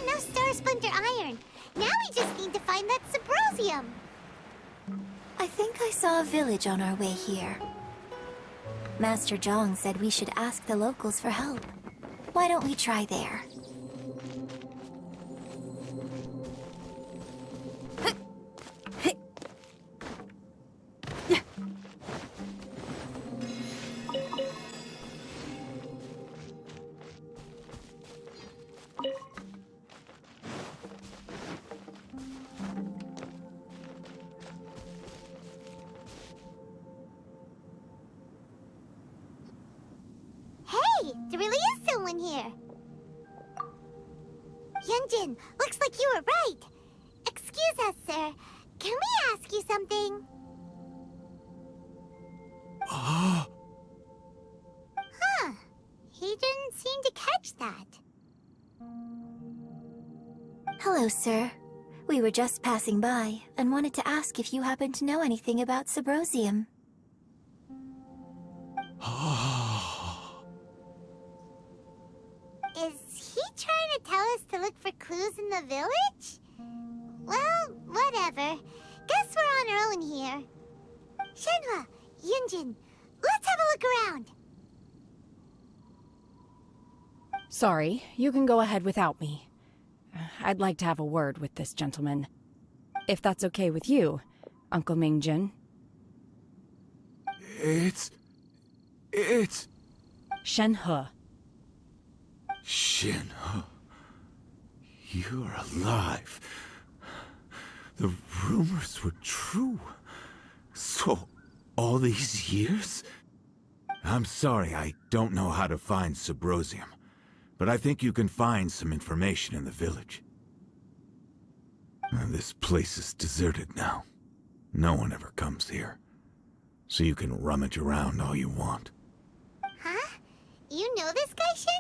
got enough Star Splinter iron. Now we just need to find that Subrosium. I think I saw a village on our way here. Master Zhong said we should ask the locals for help. Why don't we try there? Hey, there really is someone here. Yunjin, looks like you were right. Excuse us, sir. Can we ask you something? Huh. He didn't seem to catch that. Hello, sir. We were just passing by and wanted to ask if you happen to know anything about Subrosium. Is he trying to tell us to look for clues in the village? Well, whatever. Guess we're on our own here. Shenhe, Yunjin, let's have a look around. Sorry, you can go ahead without me. I'd like to have a word with this gentleman. If that's okay with you, Uncle Mingjin. It's... Shenhe. Shenhe. You're alive. The rumors were true. So, all these years? I'm sorry, I don't know how to find Subrosium, but I think you can find some information in the village. This place is deserted now. No one ever comes here. So you can rummage around all you want. Huh? You know this guy, Shenhe?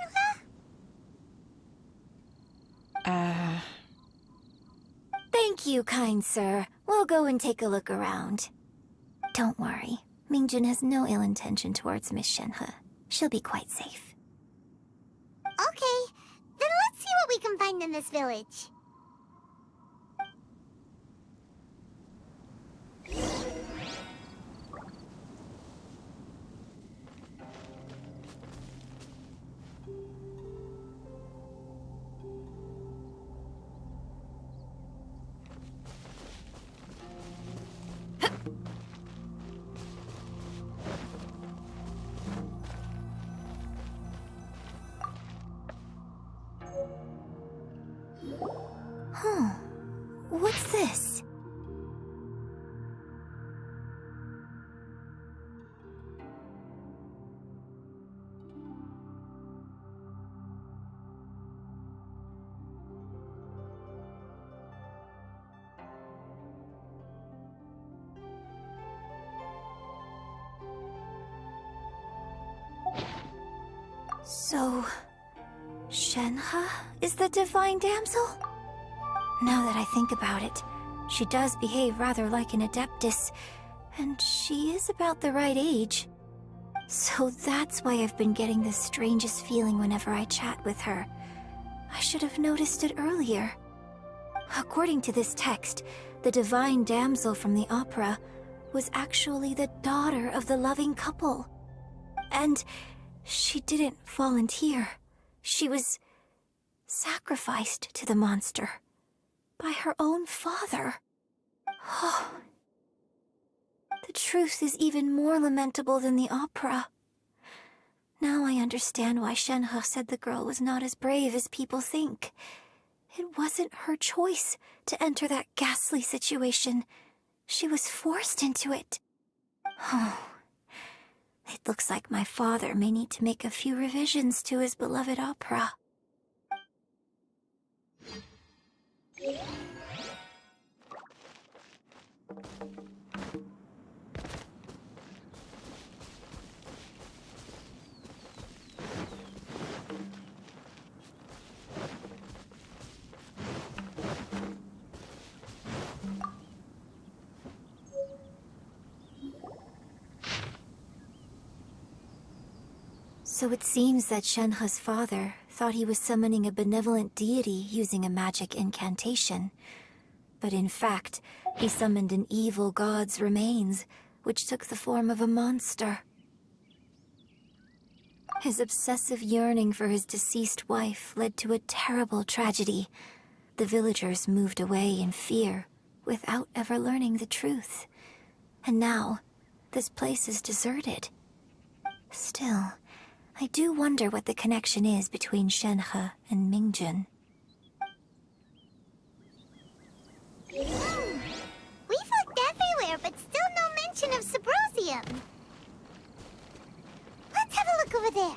Thank you, kind sir. We'll go and take a look around. Don't worry. Mingjin has no ill intention towards Miss Shenhe. She'll be quite safe. Okay, then let's see what we can find in this village. What's this? So, Shenhe is the divine damsel? Now that I think about it, she does behave rather like an adeptus, and she is about the right age. So that's why I've been getting the strangest feeling whenever I chat with her. I should have noticed it earlier. According to this text, the divine damsel from the opera was actually the daughter of the loving couple. And she didn't volunteer. She was sacrificed to the monster by her own father. Oh. The truth is even more lamentable than the opera. Now I understand why Shenhe said the girl was not as brave as people think. It wasn't her choice to enter that ghastly situation. She was forced into it. Oh. It looks like my father may need to make a few revisions to his beloved opera. So it seems that Shenhe's father thought he was summoning a benevolent deity using a magic incantation. But in fact, he summoned an evil god's remains, which took the form of a monster. His obsessive yearning for his deceased wife led to a terrible tragedy. The villagers moved away in fear, without ever learning the truth. And now, this place is deserted. Still, I do wonder what the connection is between Shenhe and Mingjin. We've looked everywhere, but still no mention of Subrosium. Let's have a look over there.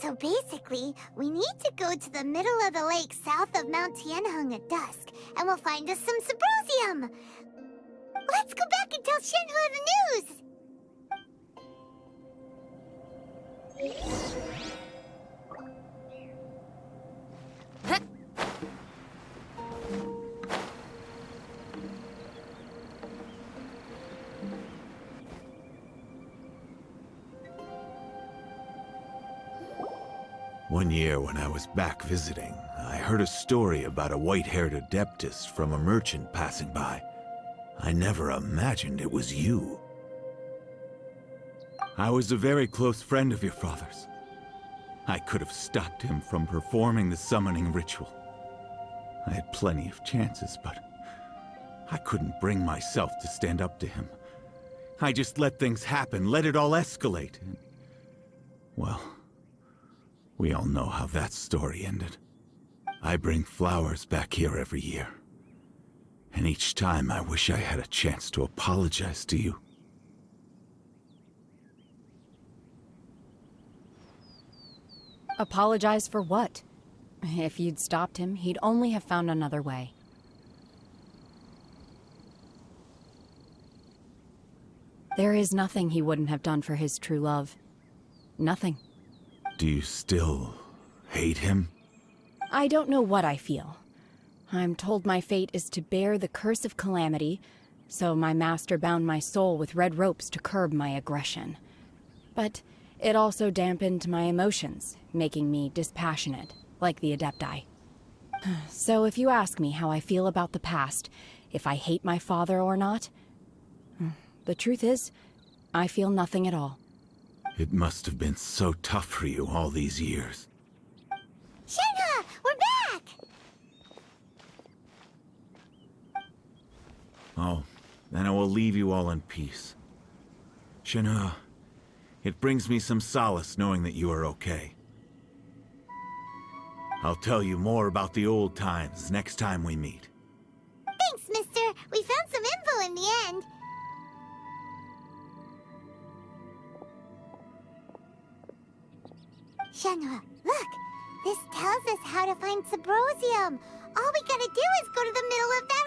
So basically, we need to go to the middle of the lake south of Mount Tianheng at dusk, and we'll find us some Subrosium! Let's go back and tell Shenhe the news! One year when I was back visiting, I heard a story about a white-haired adeptus from a merchant passing by. I never imagined it was you. I was a very close friend of your father's. I could have stopped him from performing the summoning ritual. I had plenty of chances, but I couldn't bring myself to stand up to him. I just let things happen, let it all escalate. Well, we all know how that story ended. I bring flowers back here every year. And each time I wish I had a chance to apologize to you. Apologize for what? If you'd stopped him, he'd only have found another way. There is nothing he wouldn't have done for his true love. Nothing. Do you still hate him? I don't know what I feel. I'm told my fate is to bear the curse of calamity, so my master bound my soul with red ropes to curb my aggression. But it also dampened my emotions, making me dispassionate, like the Adepti. So if you ask me how I feel about the past, if I hate my father or not, the truth is, I feel nothing at all. It must have been so tough for you all these years. Shenhe, we're back! Oh, then I will leave you all in peace. Shenhe, it brings me some solace knowing that you are okay. I'll tell you more about the old times next time we meet. Thanks, mister. We found some info in the end. Shenhe, look! This tells us how to find Subrosium. All we gotta do is go to the middle of that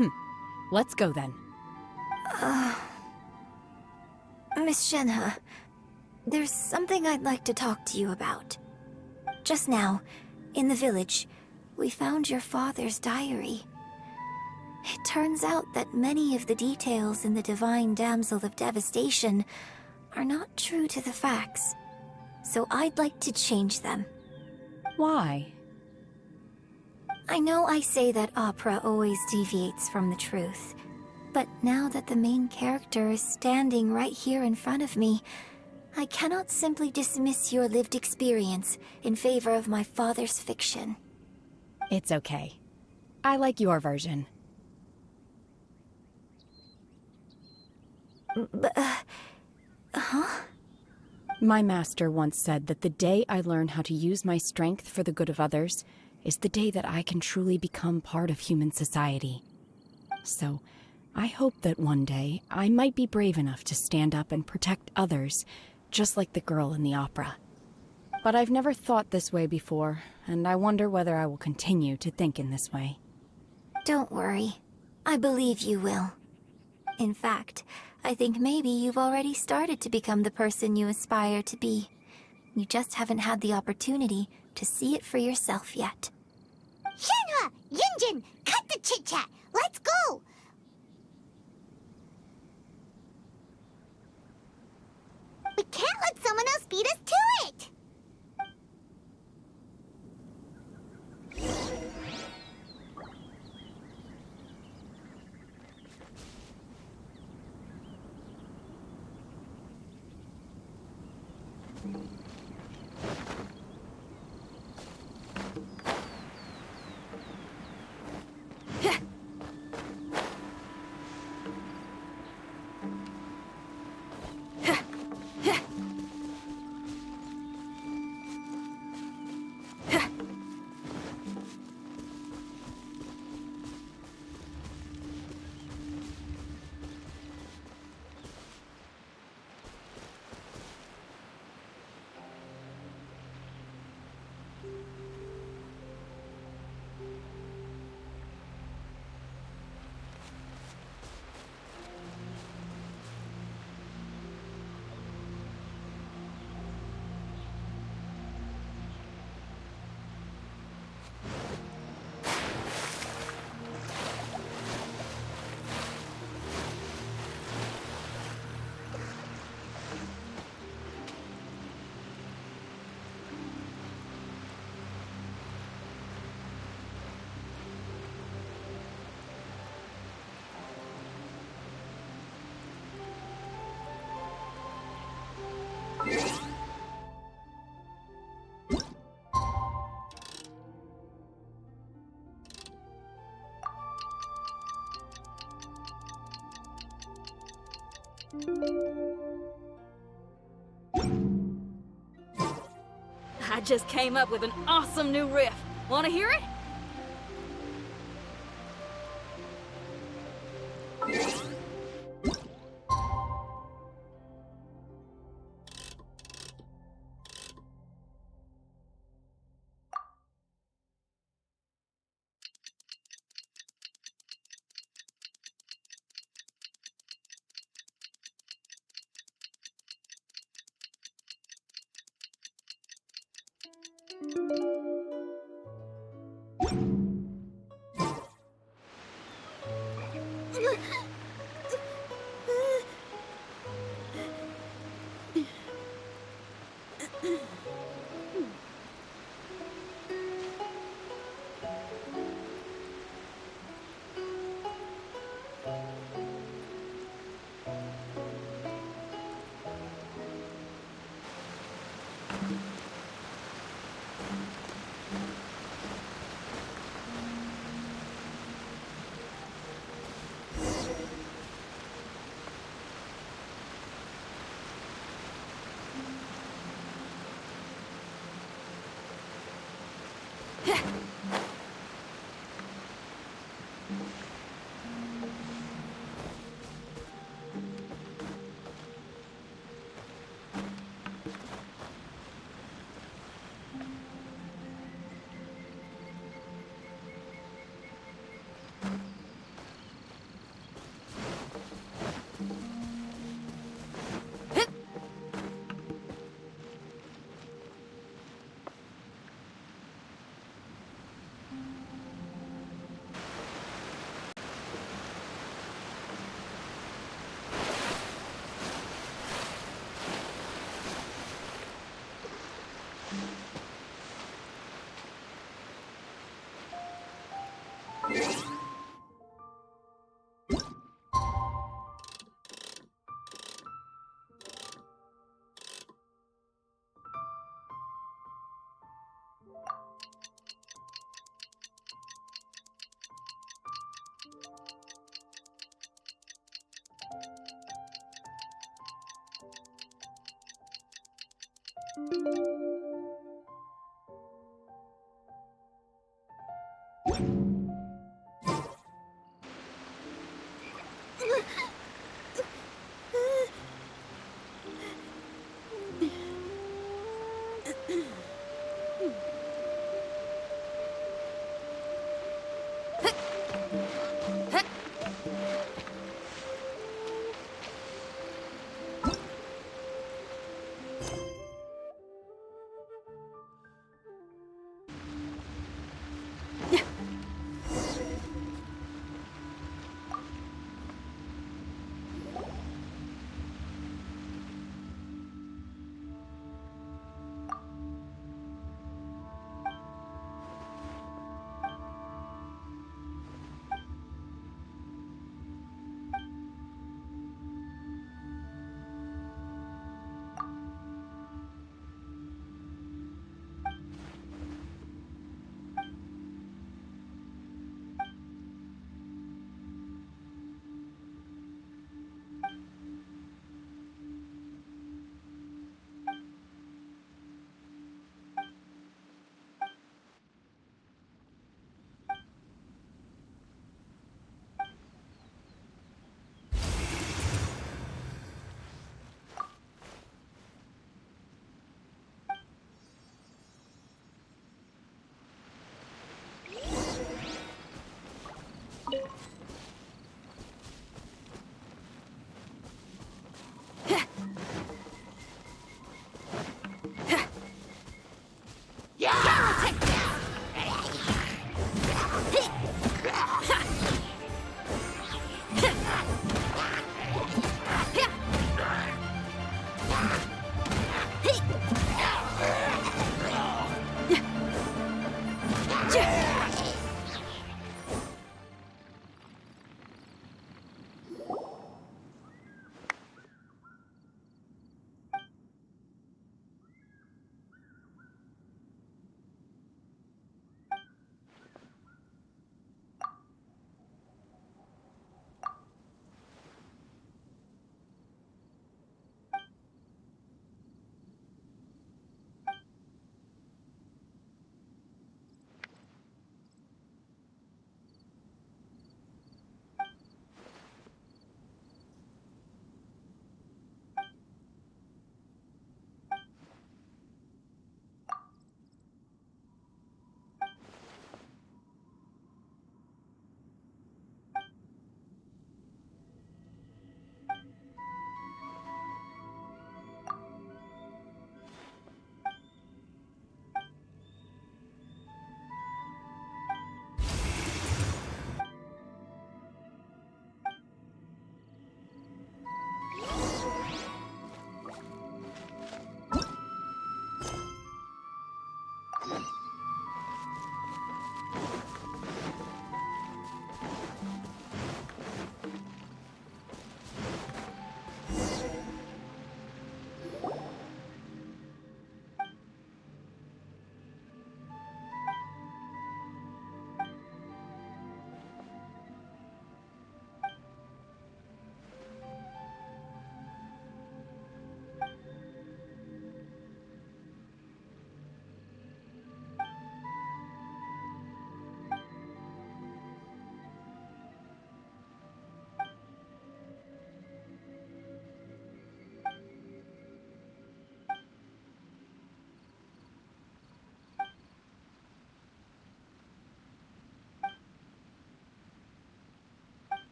lake! Let's go then. Miss Shenhe, there's something I'd like to talk to you about. Just now, in the village, we found your father's diary. It turns out that many of the details in the Divine Damsel of Devastation are not true to the facts, so I'd like to change them. Why? I know I say that opera always deviates from the truth, but now that the main character is standing right here in front of me, I cannot simply dismiss your lived experience in favor of my father's fiction. It's okay. I like your version. My master once said that the day I learn how to use my strength for the good of others is the day that I can truly become part of human society. So, I hope that one day I might be brave enough to stand up and protect others, just like the girl in the opera. But I've never thought this way before, and I wonder whether I will continue to think in this way. Don't worry. I believe you will. In fact, I think maybe you've already started to become the person you aspire to be. You just haven't had the opportunity to see it for yourself yet. Shenhe! Yunjin! Cut the chit-chat! Let's go! We can't let someone else beat us to it! I just came up with an awesome new riff. Want to hear it?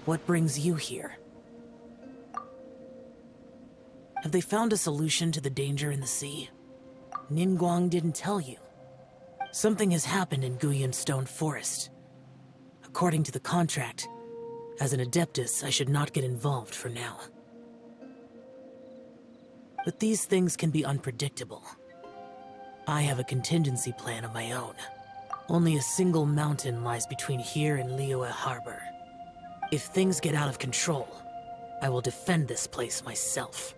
What brings you here? Have they found a solution to the danger in the sea? Ningguang didn't tell you. Something has happened in Guyun Stone Forest. According to the contract, as an Adeptus, I should not get involved for now. But these things can be unpredictable. I have a contingency plan of my own. Only a single mountain lies between here and Liyue Harbor. If things get out of control, I will defend this place myself.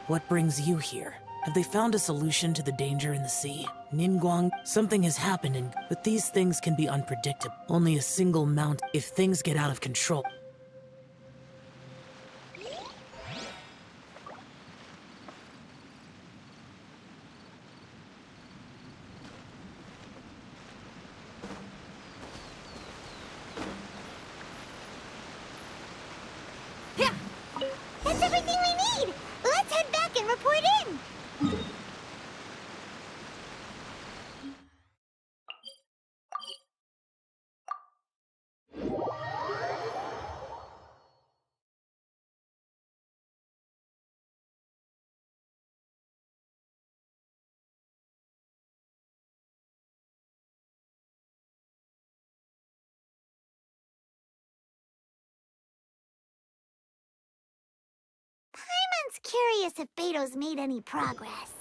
What brings you here? Have they found a solution to the danger in the sea? Ningguang, something has happened but these things can be unpredictable. Only a single mountain. If things get out of control, That's everything we need! Let's head back and report in! Paimon's curious if Beto's made any progress.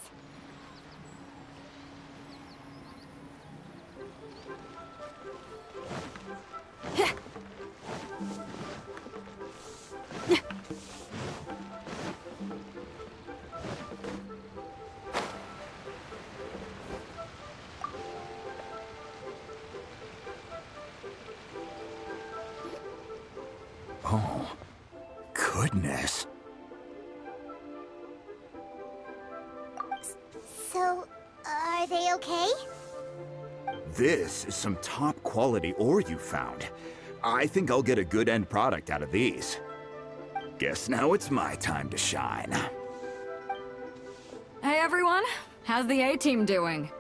Oh, goodness. So, are they okay? This is some top quality ore you found. I think I'll get a good end product out of these. Guess now it's my time to shine. Hey everyone, how's the A-team doing?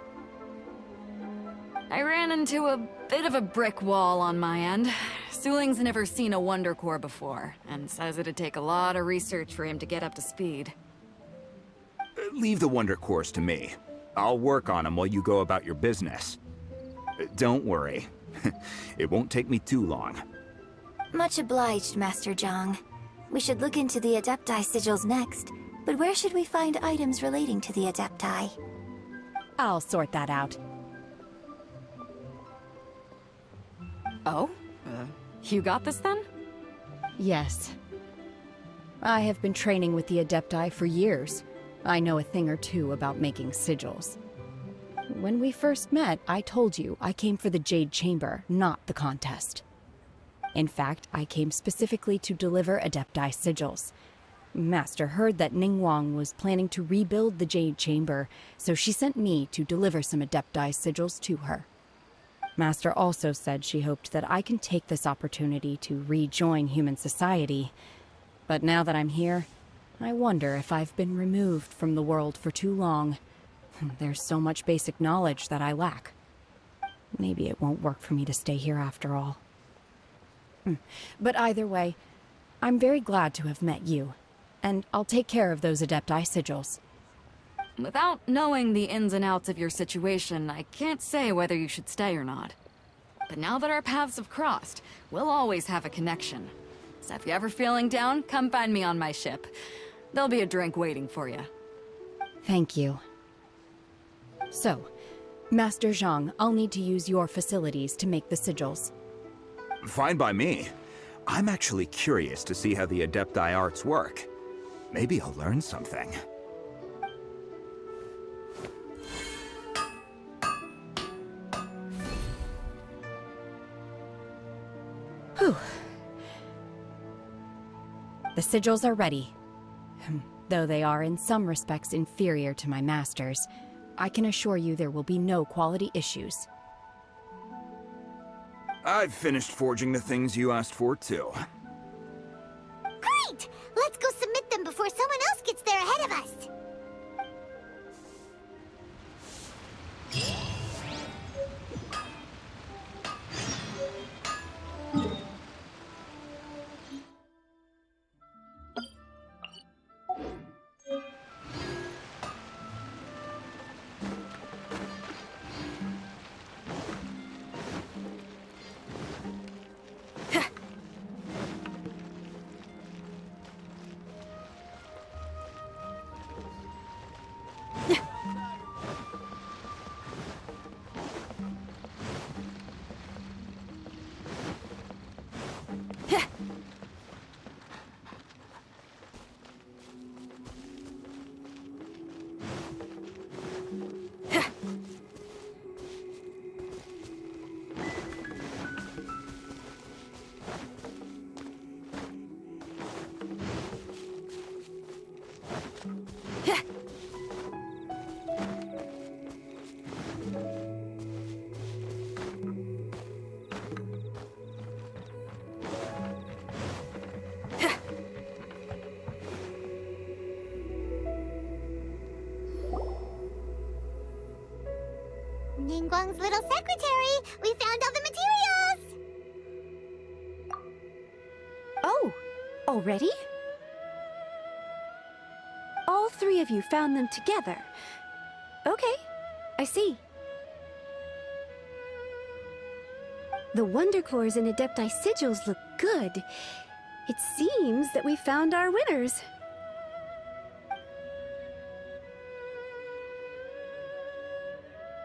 I ran into a bit of a brick wall on my end. Suling's never seen a Wonder Core before, and says it'd take a lot of research for him to get up to speed. Leave the Wonder Cores to me. I'll work on them while you go about your business. Don't worry. It won't take me too long. Much obliged, Master Zhang. We should look into the Adepti sigils next, but where should we find items relating to the Adepti? I'll sort that out. Oh? You got this then? Yes. I have been training with the Adepti for years. I know a thing or two about making sigils. When we first met, I told you I came for the Jade Chamber, not the contest. In fact, I came specifically to deliver Adepti sigils. Master heard that Ningguang was planning to rebuild the Jade Chamber, so she sent me to deliver some Adepti sigils to her. Master also said she hoped that I can take this opportunity to rejoin human society. But now that I'm here, I wonder if I've been removed from the world for too long. There's so much basic knowledge that I lack. Maybe it won't work for me to stay here after all. But either way, I'm very glad to have met you, and I'll take care of those Adepti sigils. Without knowing the ins and outs of your situation, I can't say whether you should stay or not. But now that our paths have crossed, we'll always have a connection. So if you're ever feeling down, come find me on my ship. There'll be a drink waiting for you. Thank you. So, Master Zhang, I'll need to use your facilities to make the sigils. Fine by me. I'm actually curious to see how the Adepti arts work. Maybe I'll learn something. Whew. The sigils are ready. Though they are in some respects inferior to my master's, I can assure you there will be no quality issues. I've finished forging the things you asked for, too. Great! Let's go submit them before someone else gets there ahead of us. Ningguang's little secretary! We found all the materials! Oh, already? All three of you found them together. Okay, I see. The Wonder Cores and Adepti sigils look good. It seems that we found our winners.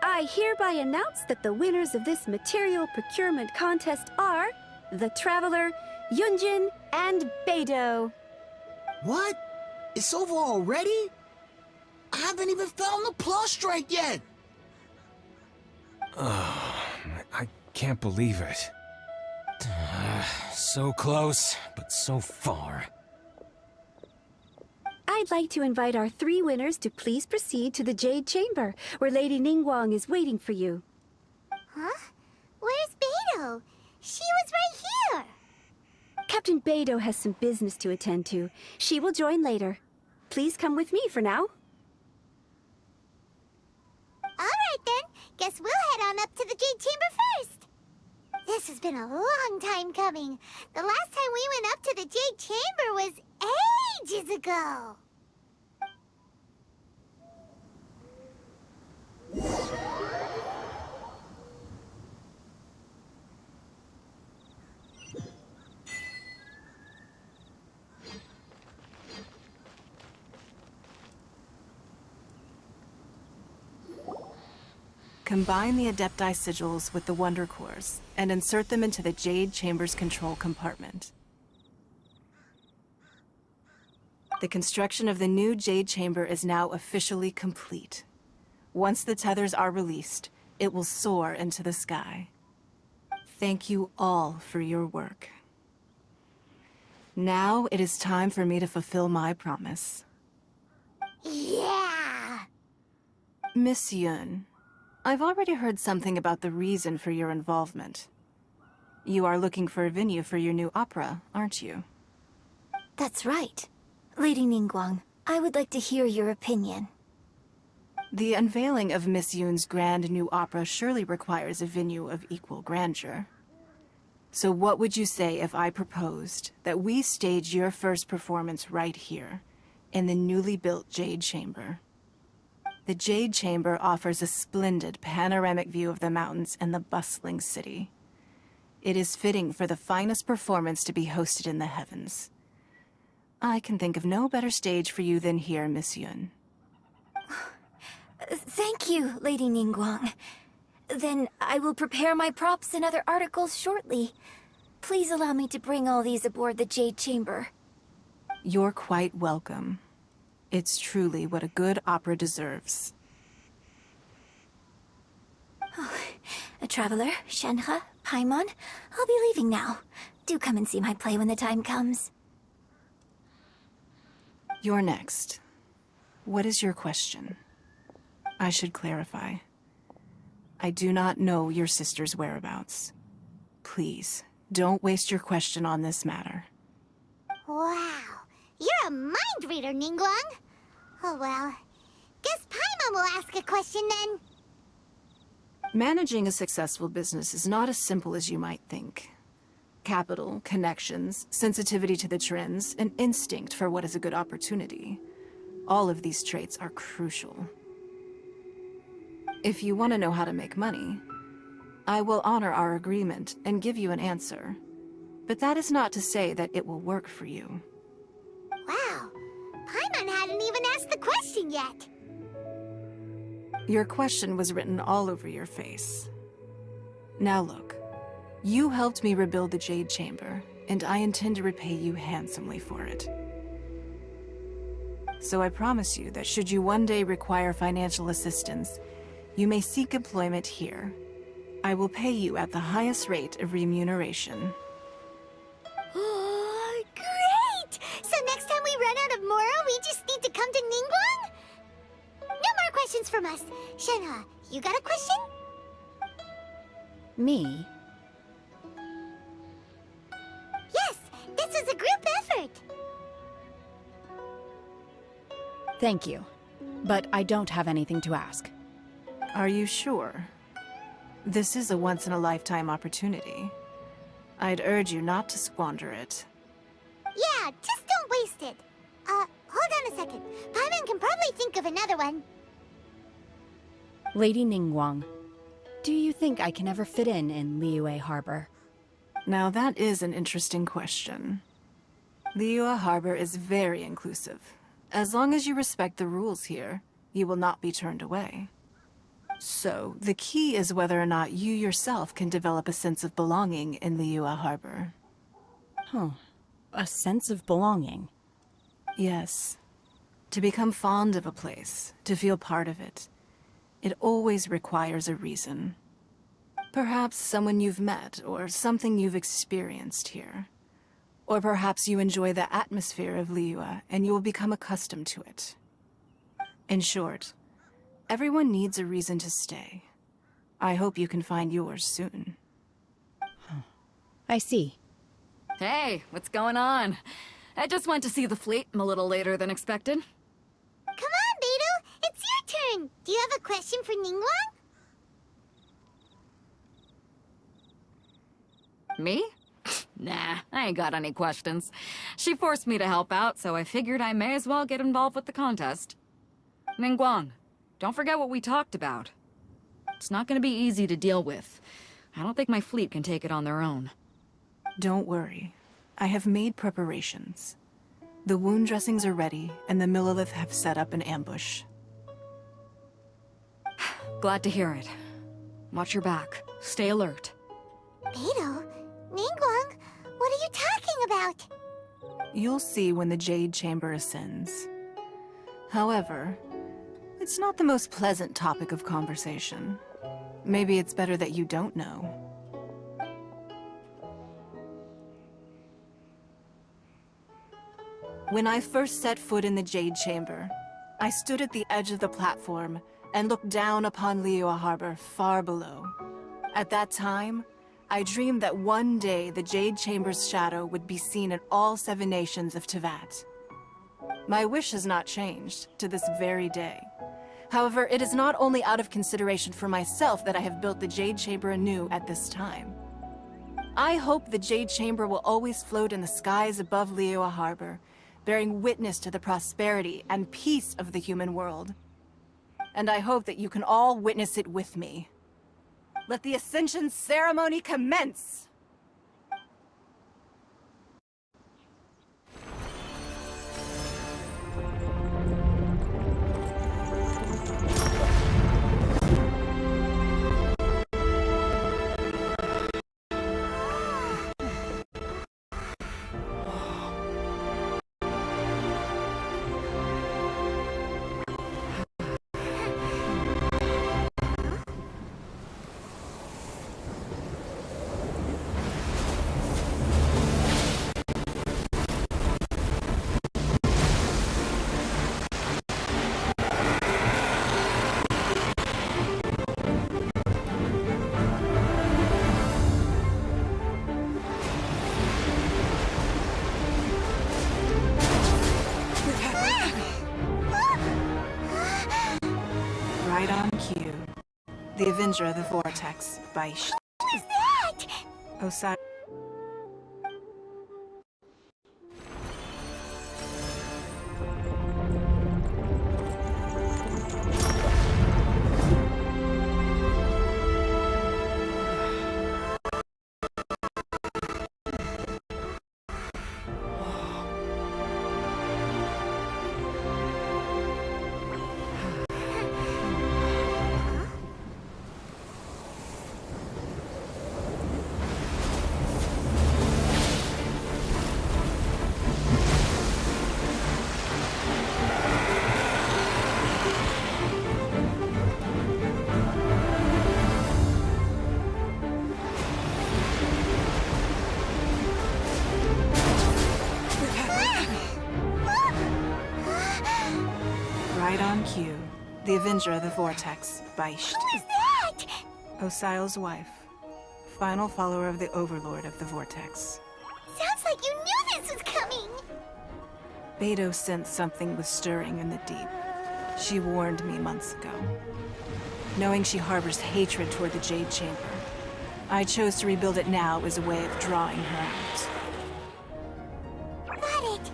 I hereby announce that the winners of this material procurement contest are the Traveler, Yunjin, and Beidou. What? It's over already? I haven't even found the plus strike yet! I can't believe it. So close, but so far. I'd like to invite our three winners to please proceed to the Jade Chamber, where Lady Ningguang is waiting for you. Huh? Where's Beidou? She was right here! Captain Beidou has some business to attend to. She will join later. Please come with me for now. Alright then, guess we'll head on up to the Jade Chamber first. This has been a long time coming. The last time we went up to the Jade Chamber was ages ago. Combine the Adepti sigils with the Wonder Cores and insert them into the Jade Chamber's control compartment. The construction of the new Jade Chamber is now officially complete. Once the tethers are released, it will soar into the sky. Thank you all for your work. Now it is time for me to fulfill my promise. Yeah! Miss Yun, I've already heard something about the reason for your involvement. You are looking for a venue for your new opera, aren't you? That's right. Lady Ningguang, I would like to hear your opinion. The unveiling of Miss Yun's grand new opera surely requires a venue of equal grandeur. So what would you say if I proposed that we stage your first performance right here, in the newly built Jade Chamber? The Jade Chamber offers a splendid panoramic view of the mountains and the bustling city. It is fitting for the finest performance to be hosted in the heavens. I can think of no better stage for you than here, Miss Yun. Thank you, Lady Ningguang. Then I will prepare my props and other articles shortly. please allow me to bring all these aboard the Jade Chamber. You're quite welcome. It's truly what a good opera deserves. A traveler, Shenhe, Paimon, I'll be leaving now. Do come and see my play when the time comes. You're next. What is your question? I should clarify. I do not know your sister's whereabouts. Please, don't waste your question on this matter. Wow, you're a mind reader, Ningguang. Oh well, guess Paimon will ask a question then. Managing a successful business is not as simple as you might think. Capital, connections, sensitivity to the trends, and instinct for what is a good opportunity. All of these traits are crucial. If you want to know how to make money, I will honor our agreement and give you an answer. But that is not to say that it will work for you. Wow, Paimon hadn't even asked the question yet. Your question was written all over your face. Now look, you helped me rebuild the Jade Chamber, and I intend to repay you handsomely for it. So I promise you that should you one day require financial assistance, you may seek employment here. I will pay you at the highest rate of remuneration. Oh, great! So next time we run out of Mora, we just need to come to Ningguang? No more questions from us. Shenhe, you got a question? Me? Yes, this is a group effort. Thank you. But I don't have anything to ask. Are you sure? This is a once-in-a-lifetime opportunity. I'd urge you not to squander it. Yeah, just don't waste it. Hold on a second. Paimon can probably think of another one. Lady Ningguang, do you think I can ever fit in Liyue Harbor? Now that is an interesting question. Liyue Harbor is very inclusive. As long as you respect the rules here, you will not be turned away. So, the key is whether or not you yourself can develop a sense of belonging in Liyue Harbor. Huh. A sense of belonging. Yes. To become fond of a place, to feel part of it, it always requires a reason. Perhaps someone you've met, or something you've experienced here. Or perhaps you enjoy the atmosphere of Liyue, and you will become accustomed to it. In short, everyone needs a reason to stay. I hope you can find yours soon. I see. Hey, what's going on? I just went to see the fleet a little later than expected. Come on, Beidou, it's your turn. Do you have a question for Ningguang? Me? Nah, I ain't got any questions. She forced me to help out, so I figured I may as well get involved with the contest. Ningguang, don't forget what we talked about. It's not gonna be easy to deal with. I don't think my fleet can take it on their own. Don't worry. I have made preparations. The wound dressings are ready, and the Millilith have set up an ambush. Glad to hear it. Watch your back. Stay alert. Beidou, Ningguang, what are you talking about? You'll see when the Jade Chamber ascends. However, it's not the most pleasant topic of conversation. Maybe it's better that you don't know. When I first set foot in the Jade Chamber, I stood at the edge of the platform and looked down upon Liyue Harbor far below. At that time, I dreamed that one day the Jade Chamber's shadow would be seen in all 7 nations of Teyvat. My wish has not changed to this very day. However, it is not only out of consideration for myself that I have built the Jade Chamber anew at this time. I hope the Jade Chamber will always float in the skies above Liyue Harbor, bearing witness to the prosperity and peace of the human world. And I hope that you can all witness it with me. Let the Ascension ceremony commence! Avenger of the Vortex by Who's that? Osai. Right on cue. The Avenger of the Vortex by Who's that? Osial's wife. Final follower of the Overlord of the Vortex. Sounds like you knew this was coming. Beidou sensed something was stirring in the deep. She warned me months ago. Knowing she harbors hatred toward the Jade Chamber, I chose to rebuild it now as a way of drawing her out. Got it.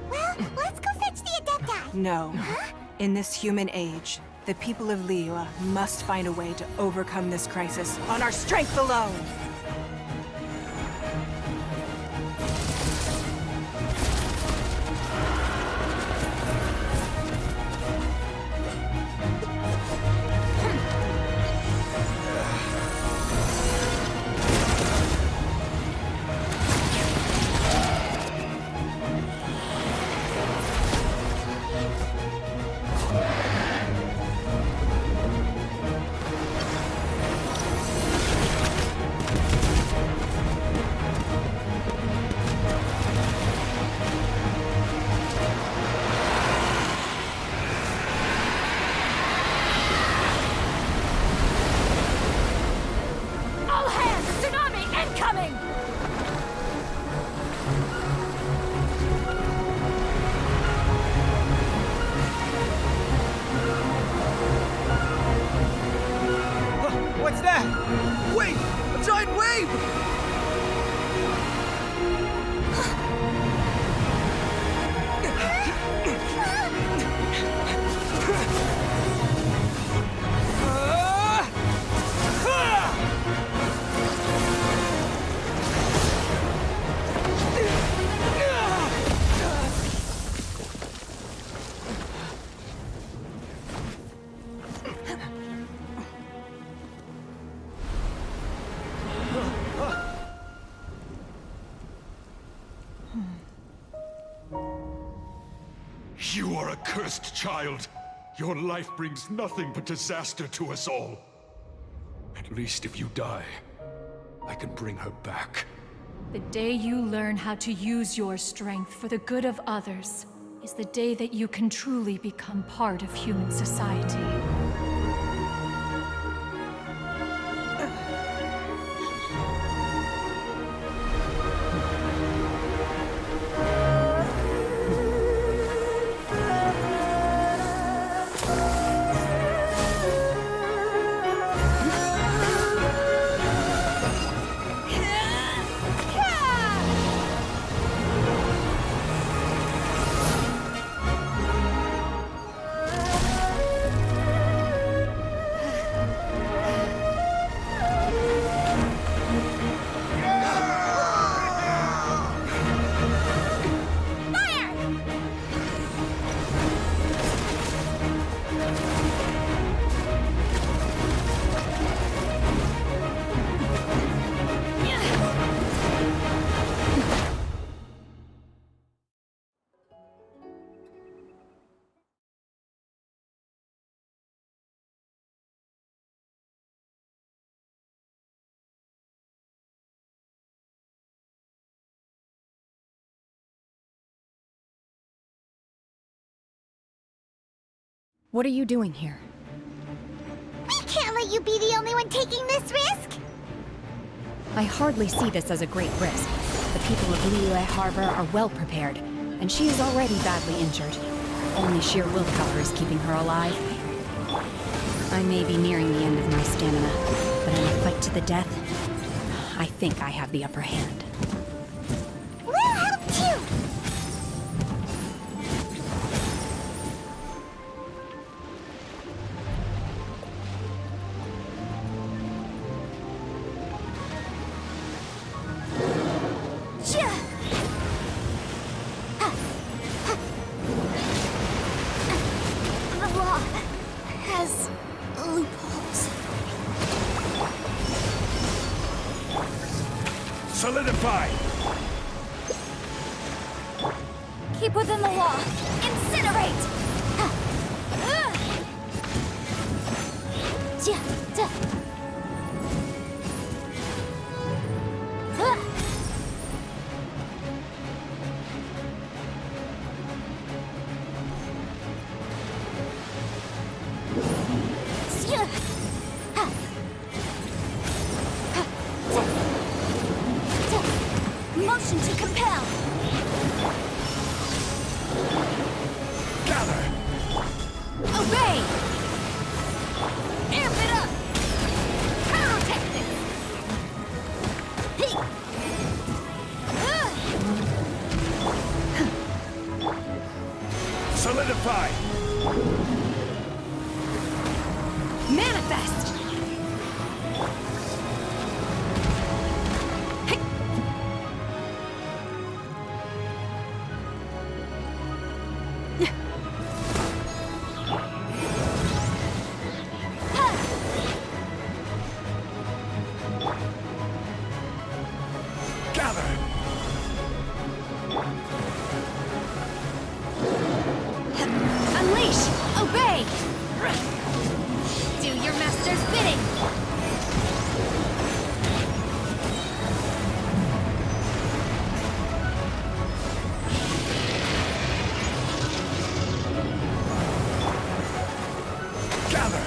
Well, let's go fetch the Adepti. No. Huh? In this human age, the people of Liyue must find a way to overcome this crisis on our strength alone! All hands! Tsunami incoming! What's that? Wait! A giant wave! You are a cursed child. Your life brings nothing but disaster to us all. At least if you die, I can bring her back. The day you learn how to use your strength for the good of others is the day that you can truly become part of human society. What are you doing here? We can't let you be the only one taking this risk. I hardly see this as a great risk. The people of Liyue Harbor are well prepared, and she is already badly injured. Only sheer willpower is keeping her alive. I may be nearing the end of my stamina, but in a fight to the death, I think I have the upper hand. We'll help too! The law has loopholes. Solidify! Keep within the law. Incinerate! Motion to compel! Gather! Obey! Amp it up! Pyrotechnics! Solidify! Manifest! Gather! Unleash! Obey! Do your master's bidding! Gather!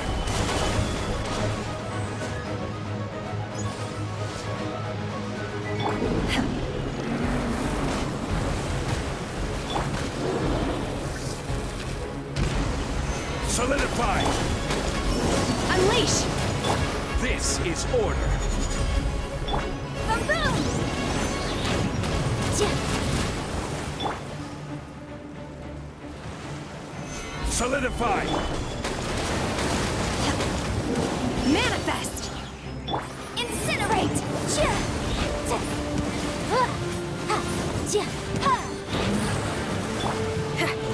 Solidify! Unleash! This is order. Boom! Solidify! Manifest! Incinerate!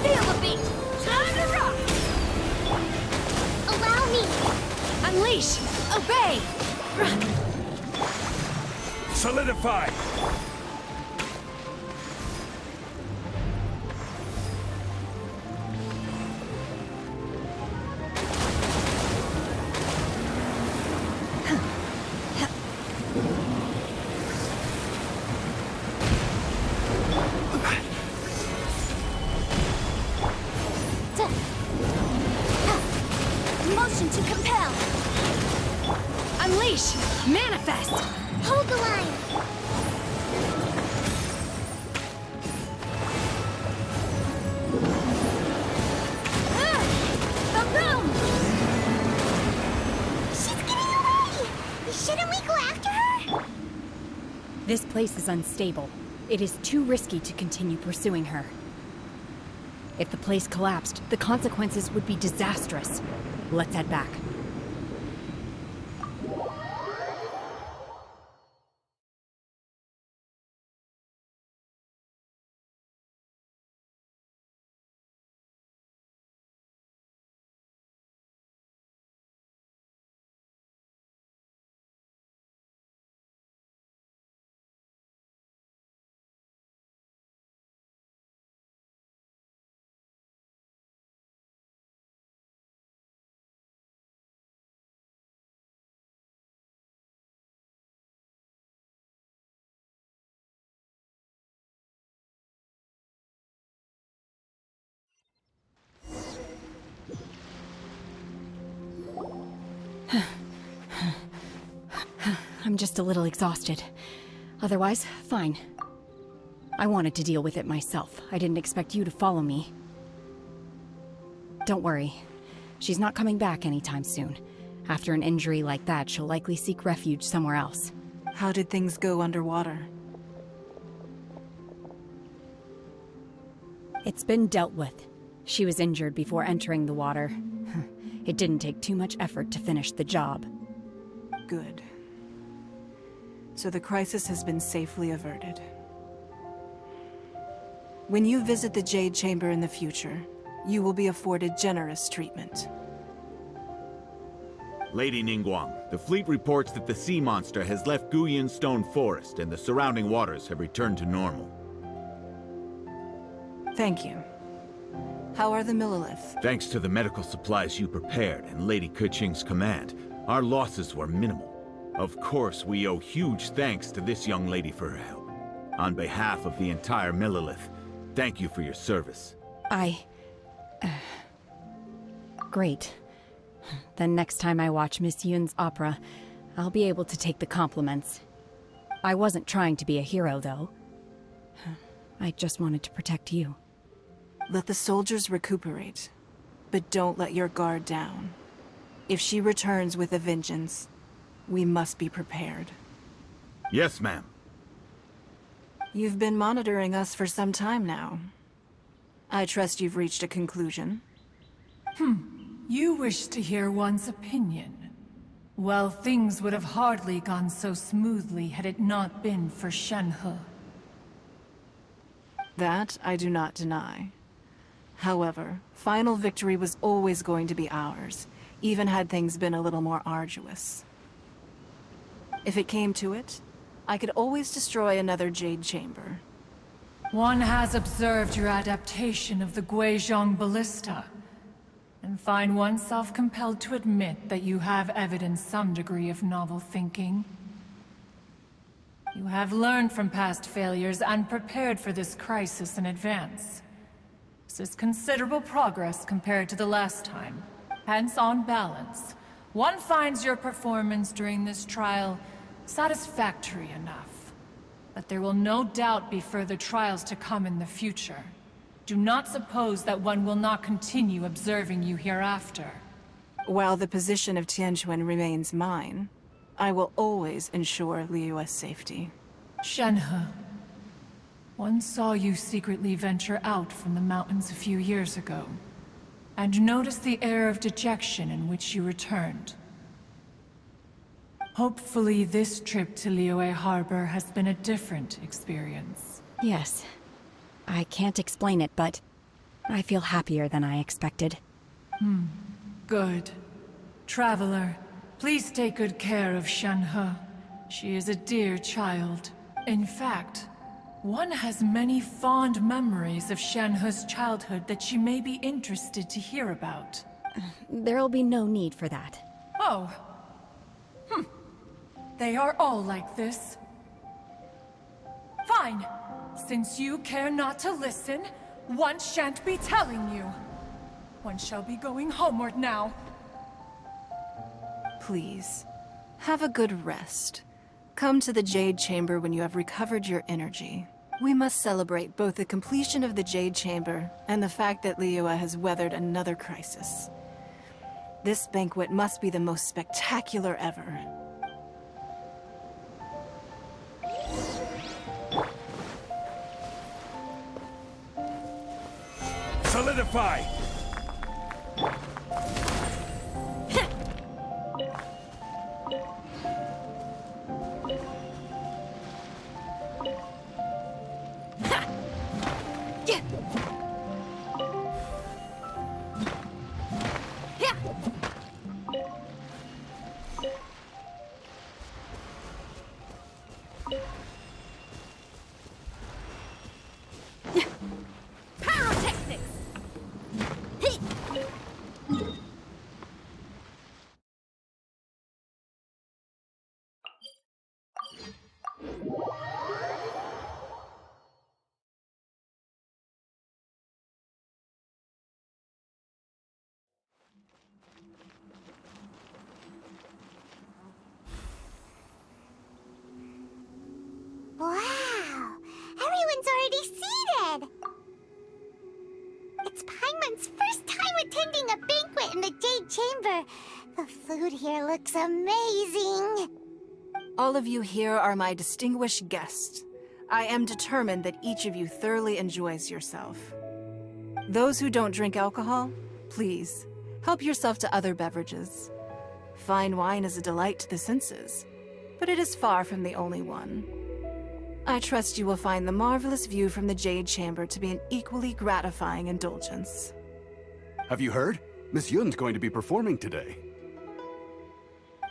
Feel the beat! Time to rock! Allow me! Unleash! Obey! Solidify! Motion to compel! Unleash! Manifest! Hold the line! Boom! She's getting away! Shouldn't we go after her? This place is unstable. It is too risky to continue pursuing her. If the place collapsed, the consequences would be disastrous. Let's head back. I'm just a little exhausted. Otherwise, fine. I wanted to deal with it myself. I didn't expect you to follow me. Don't worry. She's not coming back anytime soon. After an injury like that, she'll likely seek refuge somewhere else. How did things go underwater? It's been dealt with. She was injured before entering the water. It didn't take too much effort to finish the job. Good. So the crisis has been safely averted. When you visit the Jade Chamber in the future, you will be afforded generous treatment. Lady Ningguang, the fleet reports that the sea monster has left Guyan Stone Forest and the surrounding waters have returned to normal. Thank you. How are the Millilith? Thanks to the medical supplies you prepared and Lady Keqing's command, our losses were minimal. Of course, we owe huge thanks to this young lady for her help. On behalf of the entire Millilith, thank you for your service. Great. Then next time I watch Miss Yun's opera, I'll be able to take the compliments. I wasn't trying to be a hero, though. I just wanted to protect you. Let the soldiers recuperate, but don't let your guard down. If she returns with a vengeance, we must be prepared. Yes, ma'am. You've been monitoring us for some time now. I trust you've reached a conclusion. You wish to hear one's opinion. Well, things would have hardly gone so smoothly had it not been for Shenhe. That I do not deny. However, final victory was always going to be ours, even had things been a little more arduous. If it came to it, I could always destroy another Jade Chamber. One has observed your adaptation of the Guizhong Ballista, and find oneself compelled to admit that you have evidenced some degree of novel thinking. You have learned from past failures and prepared for this crisis in advance. This is considerable progress compared to the last time. Hence, on balance, one finds your performance during this trial satisfactory enough. But there will no doubt be further trials to come in the future. Do not suppose that one will not continue observing you hereafter. While the position of Tianquan remains mine, I will always ensure Liyue's safety. Shenhe, one saw you secretly venture out from the mountains a few years ago, and noticed the air of dejection in which you returned. Hopefully this trip to Liyue Harbor has been a different experience. Yes. I can't explain it, but I feel happier than I expected. Good. Traveler, please take good care of Shenhe. She is a dear child. In fact, one has many fond memories of Shenhe's childhood that she may be interested to hear about. There'll be no need for that. Oh. They are all like this. Fine. Since you care not to listen, one shan't be telling you. One shall be going homeward now. Please, have a good rest. Come to the Jade Chamber when you have recovered your energy. We must celebrate both the completion of the Jade Chamber and the fact that Liyue has weathered another crisis. This banquet must be the most spectacular ever. Solidify! Wow! Everyone's already seated! It's Paimon's first time attending a banquet in the Jade chamber. The food here looks amazing. All of you here are my distinguished guests. I am determined that each of you thoroughly enjoys yourself. Those who don't drink alcohol, please, help yourself to other beverages. Fine wine is a delight to the senses, but it is far from the only one. I trust you will find the marvelous view from the Jade Chamber to be an equally gratifying indulgence. Have you heard? Miss Yun's going to be performing today.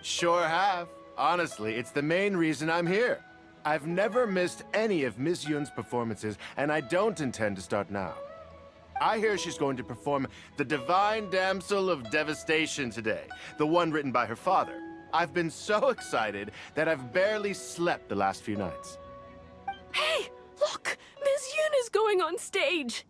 Sure have. Honestly, it's the main reason I'm here. I've never missed any of Miss Yun's performances, and I don't intend to start now. I hear she's going to perform The Divine Damsel of Devastation today, the one written by her father. I've been so excited that I've barely slept the last few nights. Hey, look! Miss Yun is going on stage!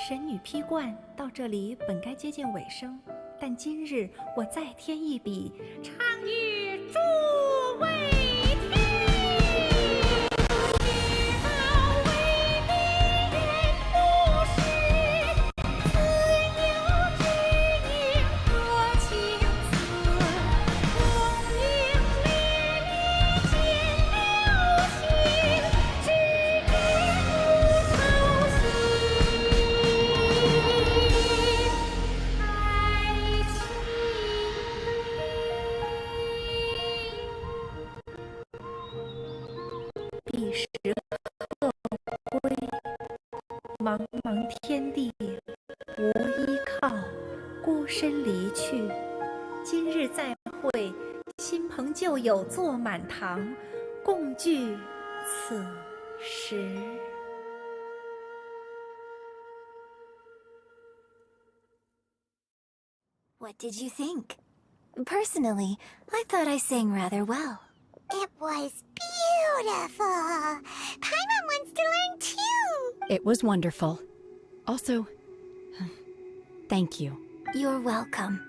神女披冠到这里本该接近尾声，但今日我再添一笔，唱与诸位茫茫天地无依靠，孤身离去。今日再会，新朋旧友坐满堂，共聚此时。What did you think? Personally, I thought I sang rather well. It was beautiful. Paimon wants to learn too. It was wonderful. Also, thank you. You're welcome.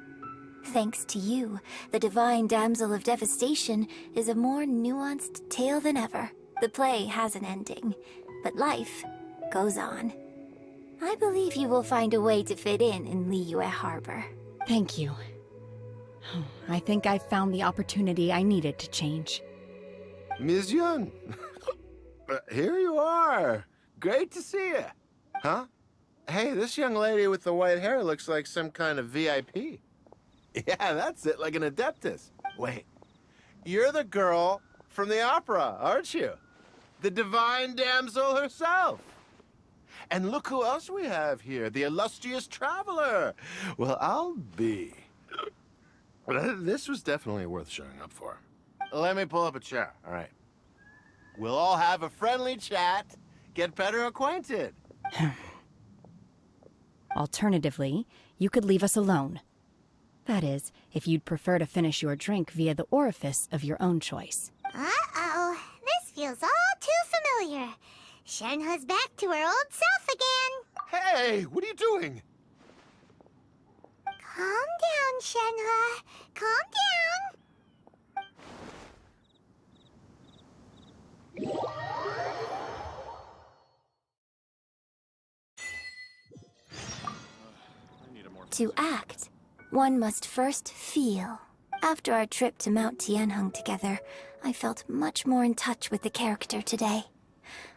Thanks to you, the Divine Damsel of Devastation is a more nuanced tale than ever. The play has an ending, but life goes on. I believe you will find a way to fit in Liyue Harbor. Thank you. I think I've found the opportunity I needed to change. Ms. Yun, here you are. Great to see you. Huh? Hey, this young lady with the white hair looks like some kind of VIP. Yeah, that's it, like an adeptus. Wait, you're the girl from the opera, aren't you? The Divine Damsel herself. And look who else we have here, the illustrious traveler. Well, I'll be. This was definitely worth showing up for. Let me pull up a chair, all right? We'll all have a friendly chat, get better acquainted. Alternatively, you could leave us alone. That is, if you'd prefer to finish your drink via the orifice of your own choice. Uh-oh, this feels all too familiar. Shenhe's back to her old self again. Hey, what are you doing? Calm down, Shenhe. Calm down. To act, one must first feel. After our trip to Mount Tianheng together, I felt much more in touch with the character today.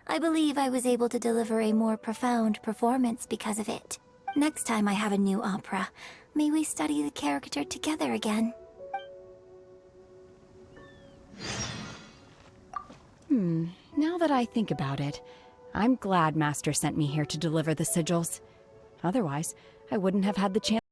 I believe I was able to deliver a more profound performance because of it. Next time I have a new opera, may we study the character together again. Now that I think about it, I'm glad Master sent me here to deliver the sigils. Otherwise, I wouldn't have had the chance